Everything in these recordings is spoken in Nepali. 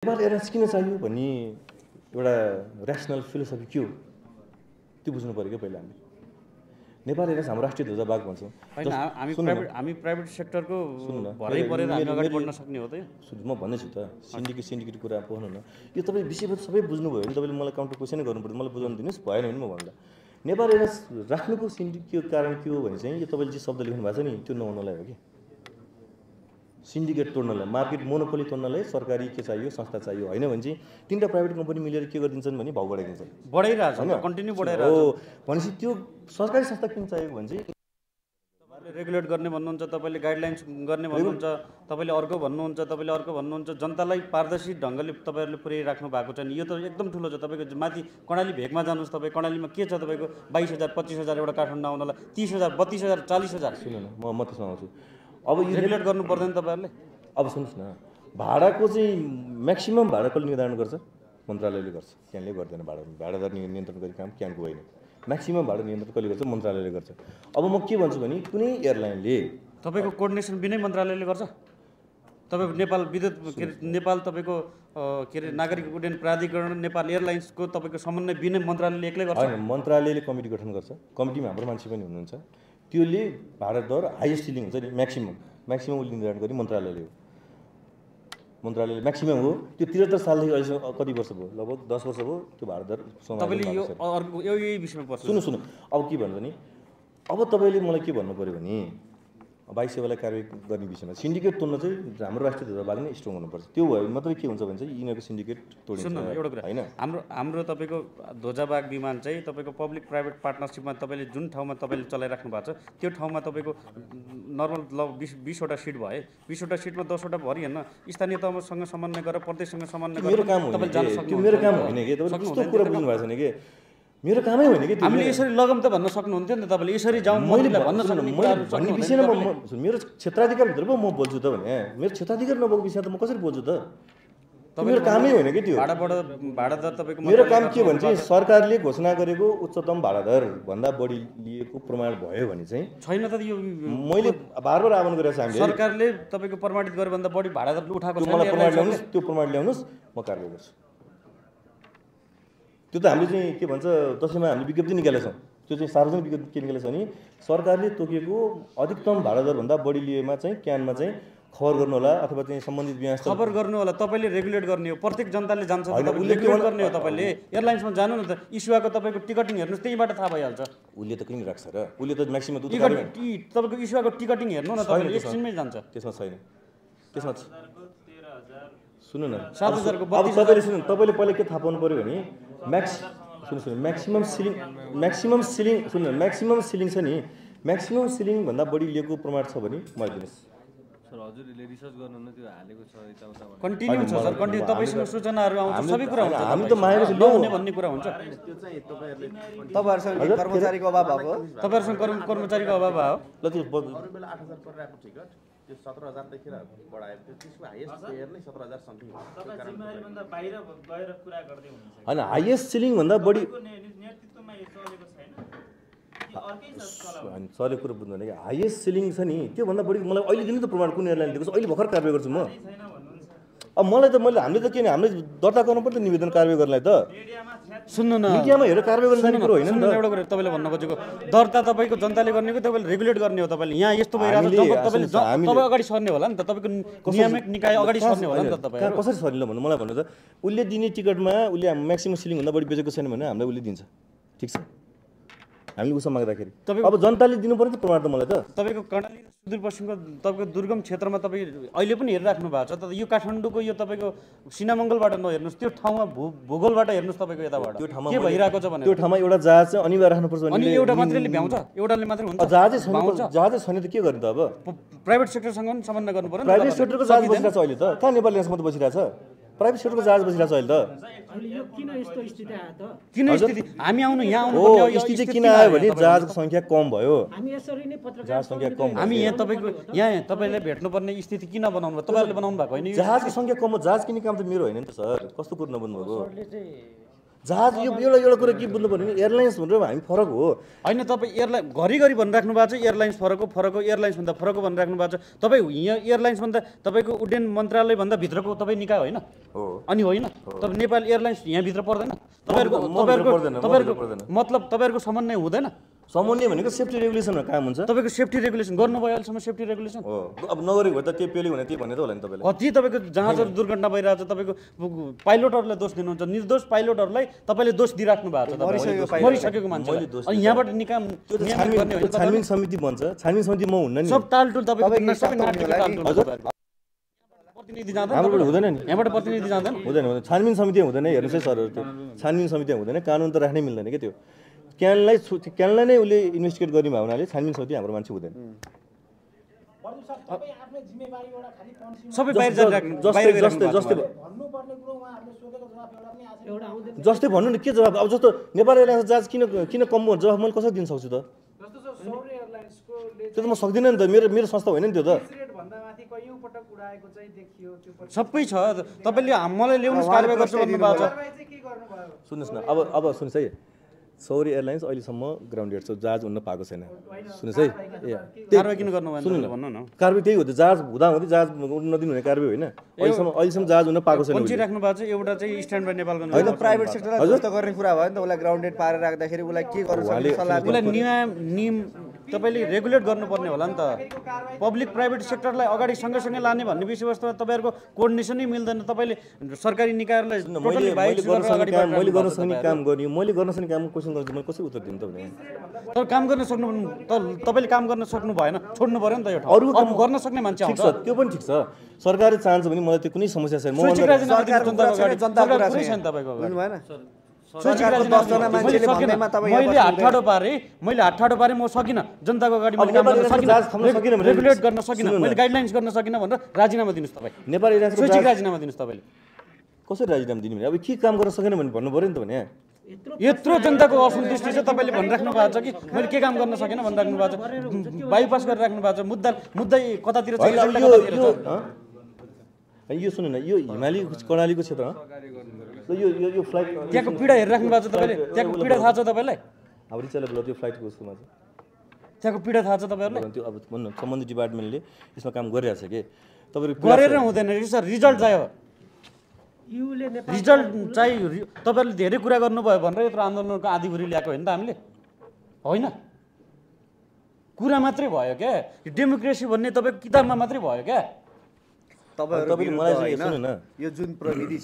नेपाल एयरलाइन्स किन चाहियो भन्ने एउटा ऱ्यासनल फिलोसफी के हो त्यो बुझ्नु पऱ्यो क्या पहिला हामीले। नेपाल एयरलाइन्स हाम्रो राष्ट्रिय ध्वजावाहक भन्छौँ। हामी प्राइभेट सेक्टरको भरै परेर हामी अगाडि बढ्न सक्ने हो त। म भन्दैछु त सिन्डिकेट कुरा पोख्नु न। यो तपाईँ विषयवस्तु सबै बुझ्नुभयो भने तपाईँले मलाई काउन्टर क्वेसनै गर्नुपर्छ, मलाई बुझाउनु दिनुहोस्, भएन भने म भन्दा। नेपाल एयरलाइन्स राख्नुको सिन्डिकेट कारण के हो भने चाहिँ यो तपाईँले जे शब्द लेख्नु भएको छ नि त्यो नहुनलाई हो कि। सिन्डिकेट तोड्नलाई, मार्केट मोनोपोली तोड्नलाई सरकारी के चाहियो, संस्था चाहियो, होइन भने चाहिँ तिनवटा प्राइभेट कम्पनी मिलेर के गरिदिन्छन् भने भाउ बढाइदिन्छन्, बढाइरहेछ होइन, कन्टिन्यू बढाइरहेछ हो। भनेपछि त्यो सरकारी संस्था किन चाहिएको भने चाहिँ तपाईँले रेगुलेट गर्ने भन्नुहुन्छ, तपाईँले गाइडलाइन्स गर्ने भन्नुहुन्छ, तपाईँले अर्को भन्नुहुन्छ, जनतालाई पारदर्शी ढङ्गले तपाईँहरूले पुर्याइराख्नु भएको छ नि। यो त एकदम ठुलो छ। तपाईँको माथि कर्णाली भेगमा जानुहोस्, तपाईँ कर्णालीमा के छ तपाईँको 22,000 25,000 एउटा काठमाडौँ आउनलाई 30,000 32,000 40,000। सुन न, म त्यसमा आउँछु। अब यो रेगुलेट गर्नु पर्दैन तपाईँहरूले। अब सुन्नुहोस् न, भाडाको चाहिँ म्याक्सिमम भाडा कसले निर्धारण गर्छ? मन्त्रालयले गर्छ, क्यानले गर्दैन। भाडादार नियन्त्रण गर्ने काम क्यानको होइन। म्याक्सिमम भाडा नियन्त्रण कसले गर्छ? मन्त्रालयले गर्छ। अब म के भन्छु भने कुनै एयरलाइनले तपाईँको कोअर्डिनेसन बिनै मन्त्रालयले गर्छ। तपाईँको नेपाल विद्युत नेपाल तपाईँको के अरे नागरिक उड्डयन प्राधिकरण नेपाल एयरलाइन्सको तपाईँको समन्वय बिनै मन्त्रालयले एक्लै गर्छ। होइन, मन्त्रालयले कमिटी गठन गर्छ। कमिटीमा हाम्रो मान्छे पनि हुनुहुन्छ। त्यसले भाडा दर हाइएस्ट सिलिङ हुन्छ नि, म्याक्सिमम उसले निर्धारण गर्ने मन्त्रालयले हो। मन्त्रालयले म्याक्सिमम हो। त्यो 73 सालदेखि अहिलेसम्म कति वर्ष भयो? लगभग 10 वर्ष भयो त्यो भाडा दर। तपाईँले यो यही विषयमा पर्छ। सुन्नु अब के भन्छ नि, अब तपाईँले मलाई के भन्नु पऱ्यो भने वायु सेवालाई कारवाही गर्ने विषयमा सिन्डिकेट तोड्न चाहिँ हाम्रो राष्ट्रिय ध्वजावाहक नै स्ट्रङ हुनुपर्छ। त्यो भयो मात्रै के हुन्छ भने चाहिँ यिनीहरूको सिन्डिकेट तोडिन्छ। सुन्नु एउटा कुरा होइन, हाम्रो तपाईँको ध्वजावाहक विमान चाहिँ तपाईँको पब्लिक प्राइभेट पार्टनरसिपमा तपाईँले जुन ठाउँमा तपाईँले चलाइराख्नु भएको छ त्यो ठाउँमा तपाईँको नर्मल 20वटा सिट भए 20वटा सिटमा 10वटा भरिएन, स्थानीय तहसँग समन्वय गरेर प्रदेशसँग समन्वय गरेर तपाईँले जान सक्नुहुन्छ। त्यो मेरो काम होइन कि, तपाईँले कस्तो कुरा बुझ्नु भएको छैन कि। मेरो कामै होइन कि। हामीले यसरी लगम त भन्न सक्नुहुन्थ्यो नि त, तपाईँले यसरी जाउँ मैले भन्न भन्ने विषयमा मेरो क्षेत्राधिकारभित्र पो म बोल्छु त भने। मेरो क्षेत्राधिकार नभएको विषय त म कसरी बोल्छु त? मेरो कामै होइन कि त्यो। भाडा दर तपाईँको मेरो काम के भन्छ चाहिँ सरकारले घोषणा गरेको उच्चतम भाडा दर भन्दा बढी लिएको प्रमाण भयो भने चाहिँ छैन त। यो मैले बारबार आह्वान गरेको छ हामीले। सरकारले तपाईँको प्रमाणित गरे भन्दा बढी भाडा दर उठाएको छ। मलाई प्रमाण ल्याउनुहोस्, त्यो प्रमाण ल्याउनुहोस्, म कारवाही गर्छु। त्यो त हामीले चाहिँ के भन्छ दसैँमा हामीले विज्ञप्ति निकालेका छौँ। त्यो चाहिँ सार्वजनिक विज्ञप्ति के निकालेको छ भने सरकारले तोकेको अधिकतम भाडा दरभन्दा बढी लिएमा चाहिँ क्यानमा चाहिँ खबर गर्नु होला, अथवा चाहिँ सम्बन्धित व्यवस्था खबर गर्नु होला। तपाईँले रेगुलेट गर्ने हो, प्रत्येक जनताले जान्छ। रेगुलेट गर्ने हो तपाईँले। एयरलाइन्समा जानु न त, इस्युआको तपाईँको टिकटिङ हेर्नुहोस्, त्यहीबाट थाहा भइहाल्छ। उसले त किन राख्छ र? उसले त म्याक्सिमम तपाईँको इस्युआको टिकटिङ हेर्नु न, तपाईँले एकछिनमै जान्छ। त्यसमा छैन। त्यसमा सुन्नु न, 7,000 को अब तपाईँले सुन्नु, तपाईँले पहिला के थाहा पाउनु पऱ्यो भने म्याक्सिमम सिलिङ छ नि, म्याक्सिमम सिलिङ भन्दा बढी लिएको प्रमाण छ भने मलाई दिनुहोस्। सर हजुरले रिसर्च गर्नु न, त्यो हालेको छ यताउता कन्टिन्यू छ सर, कन्टिन्यू तपाईँसँग सूचनाहरू आउँछ, सबै कुरा हुन्छ। हामी त मागेपछि ल्याउने भन्ने कुरा हुन्छ। त्यो चाहिँ तपाईँहरूसँग कर्मचारीको अभाव भएको, तपाईँहरूसँग कर्मचारीको अभाव भयो। ल त्यो अरू बेला 8,000 परिरहेको टिकट त्यो 17,000 देखिएर बढाएको थियो। त्यसको हाइएस्ट फेयर नै 17,000 समथिङ हो। जिम्मेवारीभन्दा बाहिर गएर कुरा गर्दै हुनुहुन्छ। होइन, हाइएस्ट सिलिङ भन्दा बढी नेतृत्वमा यो चलेको छैन कि अर्कै चलाउ। सरले कुरा बुझ्नु भने हाइएस्ट सिलिङ छ नि, त्योभन्दा बढी मलाई अहिले दिनु त प्रमाण कुन एयरलाइन दिएको छ, अहिले भर्खर कारवाही गर्छु म। अब मलाई त हामीले त के भने हामीले दर्ता गर्नु पर्छ निवेदन कारवाही गर्नलाई त। सुन्नु न, मिडियामा हेरेर कारवाही गर्न जाने कुरो होइन नि त। एउटा कुरा तपाईँले भन्नु खोजेको दर्ता तपाईँको जनताले गर्ने हो, तपाईँले रेगुलेट गर्ने हो। तपाईँले यहाँ यस्तो भइरहेको तपाईँ अगाडि सर्ने होला नि त, तपाईँको नियामक निकाय अगाडि सर्ने होला नि त। तपाईँ कसरी सरिलो भन्नु मलाई भन्नु त। उसले दिने टिकटमा उसले म्याक्सिमम सिलिङभन्दा बढी बेचेको छैन भने हामीलाई उसले दिन्छ, ठिक छ। हामीले उसमा माग्दाखेरि अब जनताले दिनु पर्यो त प्रमाण त मलाई त। तपाईँको कर्णाली सुदूरपश्चिमको तपाईँको दुर्गम क्षेत्रमा तपाईँ अहिले पनि हेरिराख्नु भएको छ। तर यो काठमाडौँको यो तपाईँको सिनामङ्गलबाट नहेर्नुहोस्, त्यो ठाउँमा भूगोलबाट हेर्नुहोस् तपाईँको यताबाट त्यो ठाउँमा के भइरहेको छ भने त्यो ठाउँमा एउटा जहाज चाहिँ अनिवार्य राख्नुपर्छ भने अनि एउटा मात्रै भ्याउँछ, एउटाले मात्रै हुन्छ। जहाजै छैन त के गर्ने त? अब प्राइभेट सेक्टरसँग पनि समन्वय गर्नु पर्यो। प्राइभेट सेक्टरको जहाज बसिरहेको छ अहिले त, कहाँ नेपाल एयरलाइन्समा त बसिरहेको छ, प्राइभेट सेक्टरको जहाज बसिरहेको छ अहिले त। यो किन यस्तो स्थिति आयो त? किन स्थिति हामी आउनु यहाँ आउनु हो, स्थिति किन आयो भने जहाजको संख्या कम भयो। हामी यसरी नै पत्रकार जहाज संख्या कम, हामी यहाँ तपाईँको यहाँ तपाईँले भेट्नुपर्ने स्थिति किन बनाउनु भयो? तपाईँहरूले बनाउनु भएको होइन। जहाजको संख्या कम हो, जहाज किन्ने काम त मेरो होइन नि त सर। कस्तो कुरो नबुझ्नु भएको? जहाज यो एउटा कुरा के बुझ्नु पर्ने एयरलाइन्स भनेर हामी फरक हो होइन तपाईँ एयरलाइन घरिघरि भनिराख्नु भएको छ एयरलाइन्स फरक हो एयरलाइन्सभन्दा फरक हो भनिराख्नु भएको छ तपाईँ यहाँ एयरलाइन्सभन्दा तपाईँको उड्डयन मन्त्रालयभन्दा भित्रको तपाईँ निकाय होइन हो अनि होइन तपाईँ नेपाल एयरलाइन्स यहाँभित्र पर्दैन तपाईँहरूको मतलब तपाईँहरूको समन्वय हुँदैन समन्वय भनेको सेफ्टी रेगुलेसनमा काम हुन्छ तपाईँको सेफ्टी रेगुलेसन गर्नुभयो अहिलेसम्म सेफ्टी रेगुलेसन हो अब नगरेको भए त के पेल्यो भने त्यही भन्ने त होला नि तपाईँले कति तपाईँको जहाजहरू दुर्घटना भइरहेछ तपाईँको पाइलटहरूलाई दोष दिनुहुन्छ निर्दोष पाइलटहरूलाई तपाईँले दोष दिइराख्नु भएको छ मरिसकेको मान्छेलाई अनि यहाँबाट निकाम छानबिन समिति बन्छ छानबिन समिति म हुन्न नि सब तालटुल तपाईँको सबै नाटकीय तालटुल प्रतिनिधि जाँदैन हाम्रोबाट हुँदैन नि यहाँबाट प्रतिनिधि जाँदैन हुँदैन छानबिन समिति हुँदैन हेर्नुहोस् है सरहरू त्यो छानबिन समिति हुँदैन कानुन त राख्नै मिल्दैन क्या त्यो क्यानलाई नै उसले इन्भेस्टिगेट गर्ने भयो हुनाले छानबिन समिति हाम्रो मान्छे हुँदैन सबै बाहिर जस्तै भन्नु न के जवाब अब जस्तो नेपाल एयरलाइन्स जहाज किन कम भयो जवाब मैले कसरी दिन सक्छु त त्यो त म सक्दिनँ नि त मेरो संस्था होइन नि त्यो त सबै छ तपाईँले मलाई ल्याउनुहोस् कारवाही गर्छु भन्नुभएको छ सुन्नुहोस् न अब सुन्नुहोस् है सौरी एयरलाइन्स अहिलेसम्म ग्राउन्डेड छ जहाज उड्न पाएको छैन सुन्नुहोस् है कारवाही किन गर्नु सुन्नु भन्नु न कारवाही त्यही हो त जहाज हुँदै जहाज उड्न नदिनु हुने कारवाही होइन अहिलेसम्म जहाज उड्न पाएको छैन पन्छी राख्नु भएको छ एउटा चाहिँ स्ट्यान्ड बाई नेपाल गर्नु होइन प्राइभेट सेक्टरलाई जस्तो गर्ने कुरा भयो नि त उसलाई ग्राउन्डेड पारेर राख्दाखेरि उसलाई के गर्नु सक्ने सल्लाह उसलाई नियम तपाईँले रेगुलेट गर्नुपर्ने होला नि त पब्लिक प्राइभेट सेक्टरलाई अगाडि सँगसँगै लाने भन्ने विषयवस्तुमा तपाईँहरूको कोअर्डिनेसनै मिल्दैन तपाईँले सरकारी निकायहरूलाई मैले गर्न सक्ने काम गर्ने मैले गर्न सक्ने काम क्वेसन गर्छु मैले कसरी उत्तर दिनु त भने तर काम गर्न सक्नु तपाईँले काम गर्न सक्नु भएन छोड्नु पऱ्यो नि त यो अरू ठाउँ गर्न सक्ने मान्छे ठिक छ त्यो पनि ठिक छ सरकारले चाहन्छ भने मलाई त्यो कुनै समस्या छैन मैले हात ठाडो पारेँ म सकिनँ जनताको अगाडि रेगुलेट गर्न सकिनँ मैले गाइडलाइन्स गर्न सकिनँ भनेर राजीनामा दिनुहोस् तपाईँ नेपाल एयरलाइन्सको राजीनामा दिनुहोस् तपाईँले कसरी राजीनामा दिनु भने अब के काम गर्न सकेन भने भन्नु पऱ्यो नि त भने यत्रो जनताको असन्तुष्टि चाहिँ तपाईँले भनिराख्नु भएको छ कि मैले के काम गर्न सकेन भनिराख्नु भएको छ बाइपास गरिराख्नु भएको छ मुद्दा कतातिर यो सुन्नु न यो हिमाली कर्णालीको क्षेत्र यो फ्लाइट त्यहाँको पीडा हेरिराख्नु भएको छ तपाईँले त्यहाँको पीडा थाहा छ तपाईँलाई अब रिचाले बोला त्यो फ्लाइटको उसमा छ त्यहाँको पीडा थाहा छ तपाईँहरूलाई त्यो अब भन्नु सम्बन्धित डिपार्टमेन्टले यसमा काम गरिरहेछ कि तपाईँहरू गरेर हुँदैन सर रिजल्ट चाहियो रिजल्ट चाहिँ तपाईँहरूले धेरै कुरा गर्नुभयो भनेर यत्रो आन्दोलनको आँधीभुरी ल्याएको होइन त हामीले होइन कुरा मात्रै भयो क्या डेमोक्रेसी भन्ने तपाईँको किताबमा मात्रै भयो क्या यो जुन प्रवृत्ति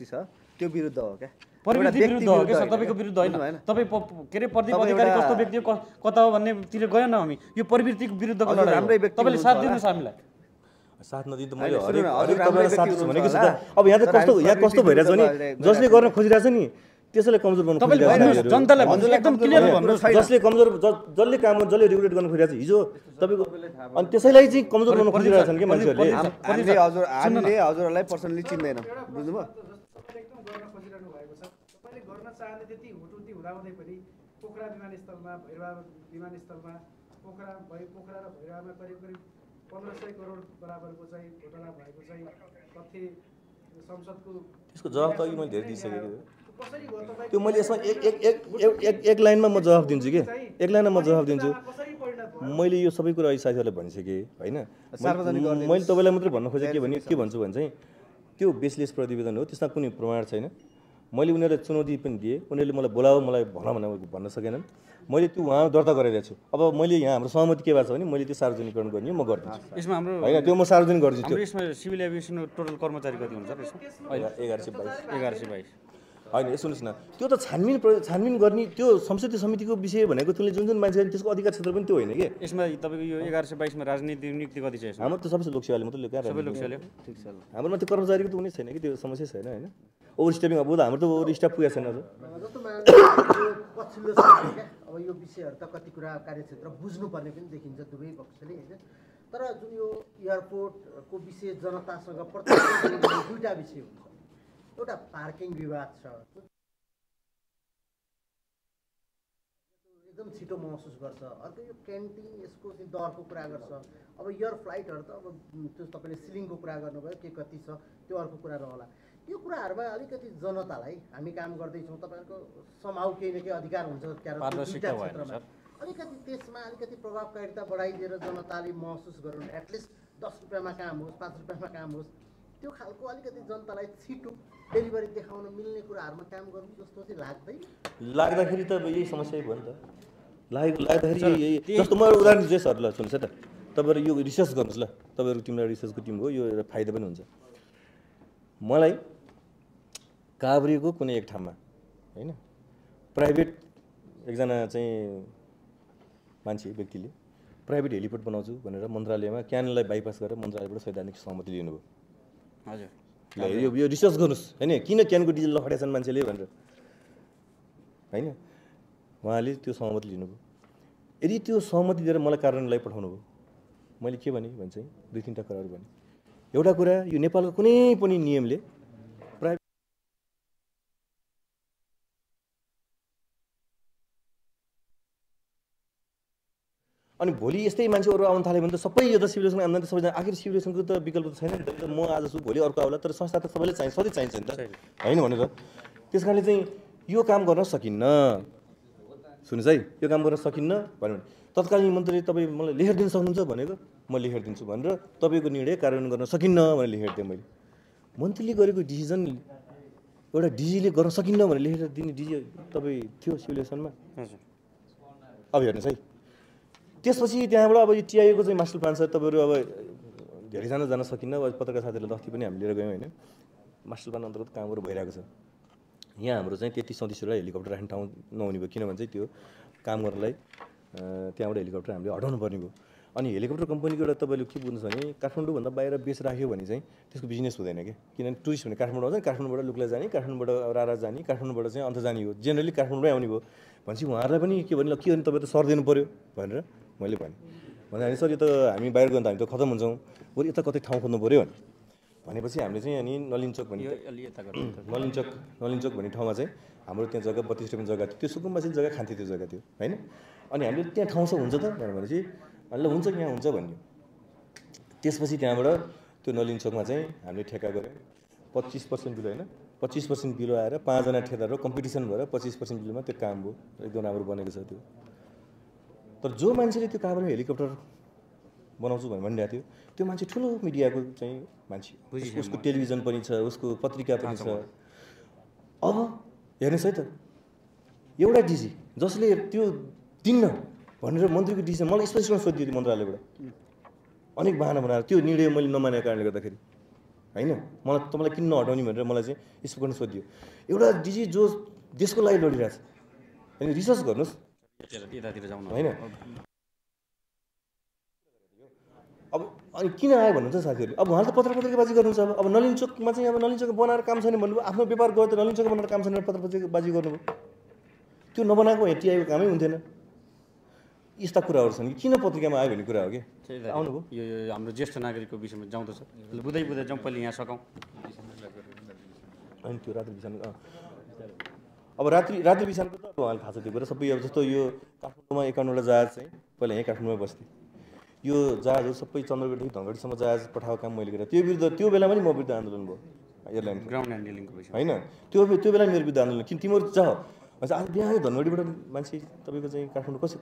छ त्यो विरुद्ध हो क्या प्रवृत्ति विरुद्ध हो क्या सर तपाईँको विरुद्ध होइन तपाईँ के अरे प्रदीप अधिकारी कस्तो व्यक्ति कता हो भन्नेतिर गएन हामी यो प्रवृत्तिको विरुद्धको लडाइँ तपाईँले साथ दिनुहोस् हामीलाई साथ नदिनु त मैले हरेक तपाईँलाई साथ दिन्छु भनेको छु त अब यहाँ कस्तो भइरहेछ भने जसले गर्न खोजिरहेछ नि त्यसैलाई कमजोर गर्नु खोजिरहेछ जनतालाई एकदम क्लियर भन्नुहोस् जसले कमजोर जसले काम जसले रेगुलेट गर्न खोजिरहेछ हिजो तपाईँको अनि त्यसैलाई चाहिँ कमजोर गर्न खोजिरहेछन् कि मान्छेहरूले हामीले हजुरहरूलाई पर्सनली चिन्दैन बुझ्नुभयो चाहने त्यति हुटुटी हुँदाहुँदै पनि पोखरा विमानस्थलमा भैरवा विमानस्थलमा पोखरा र भैरवामा करिब 1500 करोड बराबरको चाहिँ घोटाला भएको चाहिँ तथ्य संसदको त्यसको जवाफ त अघि मैले धेरै दिइसकेको त्यो मैले यसमा एक लाइनमा म जवाफ दिन्छु कि एक लाइनमा म जवाफ दिन्छु मैले यो सबै कुरा अहिले साथीहरूलाई भनिसकेँ होइन मैले तपाईँलाई मात्रै भन्न खोजेँ के भन्छु भने चाहिँ त्यो बेसलेस प्रतिवेदन हो त्यसमा कुनै प्रमाण छैन मैले उनीहरूलाई चुनौती पनि दिएँ उनीहरूले मलाई बोलाओ मलाई भन्न सकेनन् मैले त्यो उहाँ दर्ता गराइदिएको छु अब मैले यहाँ हाम्रो सहमति के भएको छ भने मैले त्यो सार्वजनिकरण गर्ने म गरिदिन्छु यसमा हाम्रो होइन त्यो म सार्वजनिक गरिदिन्छु यसमा सिभिल एभिएसनको टोटल कर्मचारी कति हुन्छ यसमा 1122 होइन सुन्नुहोस् न त्यो त छानबिन गर्ने त्यो संसदीय समितिको विषय भनेको त्यसले जुन मान्छे त्यसको अधिकार क्षेत्र पनि त्यो होइन कि यसमा तपाईँको यो 1122 मा राजनीतिक नियुक्ति कति छ यसमा हाम्रो त सबै लोकसेवाले मात्रै सबै लोकसेवाले ठिक छ हाम्रोमा त्यो कर्मचारीको त हुनै छैन कि त्यो समस्या छैन होइन ओभर स्टेपिङ अब हाम्रो त ओभर स्टाफ पुगेको छैन जस्तो पछिल्लो समय क्या अब यो विषयहरू त कति कुरा कार्यक्षेत्र बुझ्नुपर्ने पनि देखिन्छ दुवै पक्षले होइन तर जुन यो एयरपोर्टको विषय जनतासँग प्रत्यक्ष दुईवटा विषय हुन्छ एउटा पार्किङ विवाद छ एकदम छिटो महसुस गर्छ अर्को यो क्यान्टिन यसको चाहिँ दरको कुरा गर्छ अब एयर फ्लाइटहरू त अब त्यो तपाईँले सिलिङको कुरा गर्नुभयो के कति छ त्यो अर्को कुरा रहला यो कुराहरूमा अलिकति जनतालाई हामी काम गर्दैछौँ तपाईँहरूको समाउ केही न केही अधिकार हुन्छ पारदर्शिता भएन सर। अलिकति त्यसमा अलिकति प्रभावकारिता बढाइदिएर जनताले महसुस गरून् एटलिस्ट 10 रुपियाँमा काम होस् 5 रुपियाँमा काम होस् त्यो खालको अलिकति जनतालाई छिटो डेलिभरी देखाउन मिल्ने कुराहरूमा काम गर्नु जस्तो चाहिँ लाग्दैन। लाग्दाखेरि त यही समस्या भयो नि त लाग्दाखेरि यही जस्तो म उदाहरण दिन्छु सर ल सुन्नुहोस् है त तपाईँहरू यो रिसर्च गर्नुहोस् ल तपाईँहरू टिमलाई रिसर्चको टिम हो यो एउटा फाइदा पनि हुन्छ। मलाई काभ्रेको कुनै एक ठाउँमा होइन प्राइभेट एकजना चाहिँ मान्छे व्यक्तिले प्राइभेट हेलिपोर्ट बनाउँछु भनेर मन्त्रालयमा क्यानलाई बाइपास गरेर मन्त्रालयबाट सैद्धान्तिक सहमति लिनुभयो। हजुर ल यो रिसर्च गर्नुहोस् होइन किन क्यानको डिजल लखडाछन् मान्छेले भनेर होइन उहाँले त्यो सहमति लिनुभयो। यदि त्यो सहमति दिएर मलाई कार्यान्वयनलाई पठाउनु भयो मैले के भने चाहिँ 2-3टा कुराहरू भने। एउटा कुरा यो नेपालको कुनै पनि नियमले प्राइभेट अनि भोलि यस्तै मान्छे अरू आउनु थाल्यो भने त सबै यो त सिभिलेसन आउँदैन त सबैजना आखिर सिभिलेसनको त विकल्प त छैन नि त म आज छु भोलि अर्को आउला तर संस्था त सबैले चाहिन्छ सधैँ चाहिन्छ नि त होइन भनेर त्यस कारणले चाहिँ यो काम गर्न सकिन्न। सुन्नुहोस् है यो काम गर्न सकिन्न भन्यो भने तत्कालीन मन्त्रीले तपाईँ मलाई लेखेर दिन सक्नुहुन्छ भनेको म लेखेर दिन्छु भनेर तपाईँको निर्णय कार्यान्वयन गर्न सकिन्न भनेर लेखेर दिएँ मैले। मन्त्रीले गरेको डिसिजन एउटा डिजीले गर्न सकिन्न भनेर लेखेर दिने डिजी तपाईँ थियो सिभिलेसनमा। अब हेर्नुहोस् है त्यसपछि त्यहाँबाट अब यो टिआईको चाहिँ मास्टर प्लान सर तपाईँहरू अब धेरैजना जान सकिन्न अब पत्रकार साथीहरूलाई अस्ति पनि हामी लिएर गयौँ होइन मास्टर प्लान अन्तर्गत कामहरू भइरहेको छ। यहाँ हाम्रो चाहिँ 33-34 हेलिकप्टर राख्ने ठाउँ नहुने भयो किनभने चाहिँ त्यो काम गर्नलाई त्यहाँबाट हेलिकप्टर हामीले हटाउनु पर्ने भयो। अनि हेलिकप्टर कम्पनीको एउटा तपाईँले के बुझ्नुहोस् भने काठमाडौँभन्दा बाहिर बेस राख्यो भने चाहिँ त्यसको बिजनेस हुँदैन कि किनभने टुरिस्ट भने काठमाडौँ आउँछ काठमाडौँबाट लुक्ला जाने काठमाडौँबाट रारा जाने काठमाडौँबाट चाहिँ अन्त जाने हो जेनरली काठमाडौँमै आउने भयो भनेपछि उहाँहरूलाई पनि के भने के भने तपाईँ त सर दिनु पऱ्यो भनेर मैले भने भन्दाखेरि सर यो त हामी बाहिर गयो भने त हामी त खतम हुन्छौँ बरु यता कतै ठाउँ खोज्नु पऱ्यो भनेपछि हामीले चाहिँ अनि नलिनचोक भन्ने नलिनचोक भन्ने ठाउँमा चाहिँ हाम्रो त्यहाँ जग्गा 32 रुपियाँ जग्गा थियो त्यो सुकुम्बा चाहिँ जग्गा खान्थ्यो त्यो जग्गा थियो होइन। अनि हामीले त्यहाँ ठाउँ छ हुन्छ त भनेपछि ल हुन्छ यहाँ हुन्छ भन्यो। त्यसपछि त्यहाँबाट त्यो नलिनचोकमा चाहिँ हामीले ठेक्का गऱ्यौँ 25% बिलो होइन 25% बिलो आएर 5 जना ठेकेदार कम्पिटिसन भएर 25% बिलोमा त्यो काम भयो एकदम राम्रो बनेको छ त्यो। तर जो मान्छेले त्यो काभ्रेमा हेलिकप्टर बनाउँछु भनिरहेको थियो त्यो मान्छे ठुलो मिडियाको चाहिँ मान्छे उसको टेलिभिजन पनि छ उसको पत्रिका पनि छ। अब हेर्नुहोस् है त एउटा डिजी जसले त्यो दिन्न भनेर मन्त्रीको डिसिजन मलाई स्पष्टमा सोधिदियो मन्त्रालयबाट अनेक बहाना बनाएर त्यो निर्णय मैले नमानेको कारणले गर्दाखेरि होइन मलाई तपाईँलाई किन नहटाउने भनेर मलाई चाहिँ स्पष्टमा सोधियो। एउटा डिजी जो देशको लागि लडिरहेछ होइन रिसर्च गर्नुहोस् होइन। अब अनि किन आयो भन्नुहुन्छ साथीहरू अब उहाँले त पत्रपत्रिकाबाजी गर्नुहुन्छ अब नलिनचोकमा चाहिँ अब नलिनचोक बनाएर काम छैन भन्नुभयो आफ्नो व्यापार गयो त नलिनचोक बनाएर काम छैन पत्रपत्रिकाबाजी गर्नुभयो त्यो नबनाएको टिआईको कामै हुन्थेन। यस्ता कुराहरू छन् कि किन पत्रिकामा आयो भन्ने कुरा हो कि आउनुभयो यो हाम्रो ज्येष्ठ नागरिकको विषयमा जाउँदछ बुझ्दै जाउँ पहिले यहाँ सकाउँ अनि त्यो रात्रि बिहान अब रात्रि बिहानको त उहाँलाई थाहा छ त्यो कुरा सबै अब जस्तो यो काठमाडौँमा 51वटा जहाज चाहिँ पहिला यहीँ काठमाडौँमा बस्थेँ यो जहाजहरू सबै चन्द्रगढदेखि धनगढीसम्म जहाज पठाएको काम मैले गरेँ त्यो बेला पनि म विरुद्ध आन्दोलन भयो एयरलाइन ग्राउन्ड ह्यान्डलिङको विषय होइन त्यो बेला मेरो विरुद्ध आन्दोलन किन तिमीहरू जाऊ आज बिहानै धनगढीबाट मान्छे तपाईँको चाहिँ काठमाडौँ कसरी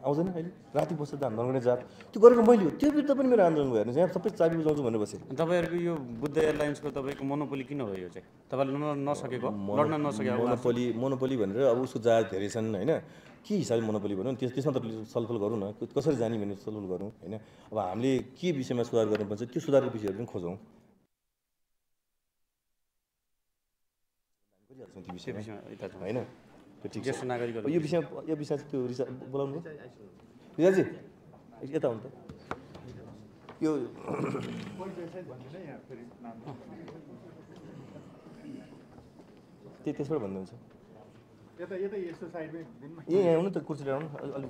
आउँदैन अहिले राति बस्छ धनगढी जहाज त्यो गरेको मैले हो त्यो विरुद्ध पनि मेरो आन्दोलन भयो हेर्नुहोस् यहाँ सबै चाबी बुझाउँछु भनेर बसेँ। तपाईँहरूको यो बुद्ध एयरलाइन्सको तपाईँको मोनोपोली किन हो यो चाहिँ तपाईँले नसकेको लड्न नसकेको मोनोपोली भनेर अब उसको जहाज धेरै छन् होइन के हिसाबले मोनोपोली भनौँ त्यसमा त छलफल गरौँ न कसरी जाने भने छलफल गरौँ होइन। अब हामीले के विषयमा सुधार गर्नुपर्छ त्यो सुधारको विषयहरू पनि खोजौँ होइन त्यो ठिक ज्येष्ठ नागरिकहरू यो विषय त्यो बोलाउनु रिजाजी यता हुनु त यो त्यसबाट भन्नुहुन्छ ए यहाँ आउनु त कुर्सी ल्याउनु अलिक